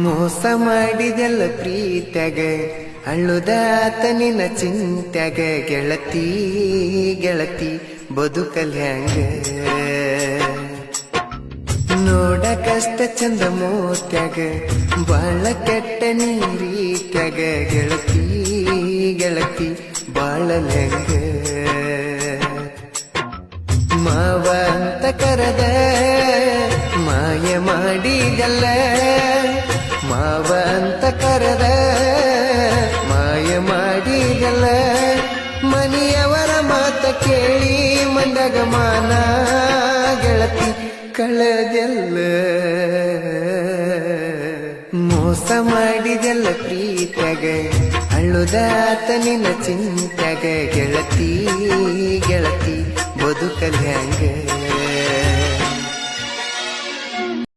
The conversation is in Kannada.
ಮೋಸ ಮಾಡಿದೆಲ್ಲ ಪ್ರೀತ್ಯಾಗ ಅಳ್ಳುದಾತ ನಿನ್ನ ಚಿಂತ್ಯಾಗ ಗೆಳತಿ ಗೆಳತಿ ಬದುಕಲ್ಯಾಂಗ ನೋಡಕಷ್ಟ ಚಂದ ಮೋತ್ಯಾಗ ಬಾಳ ಕೆಟ್ಟ ನೀರೀತ್ಯಾಗ ಗೆಳತಿ ಗೆಳತಿ ಬಾಳಲ್ಯಾಂಗ ಮಾವ ಅಂತ ಕರೆದ ಮಾಯ ಮಾಡಿದಲ್ಲ ಮಾವ ಅಂತ ಕರೆದ ಮಾಯ ಮಾಡಿದಲ್ಲ ಮನೆಯವರ ಮಾತ ಕೇಳಿ ಮಂಡಗ ಮಾನ ಗೆಳತಿ ಕಳೆದೆಲ್ಲ ಮೋಸ ಮಾಡಿದೆಲ್ಲ ಪ್ರೀತ್ಯಾಗ ಅಳ್ಳುದಾತ ನಿನ್ನ ಚಿಂತ್ಯಾಗ ಗೆಳತಿ ಗೆಳತಿ ಬದುಕಲ್ಯಾಂಗ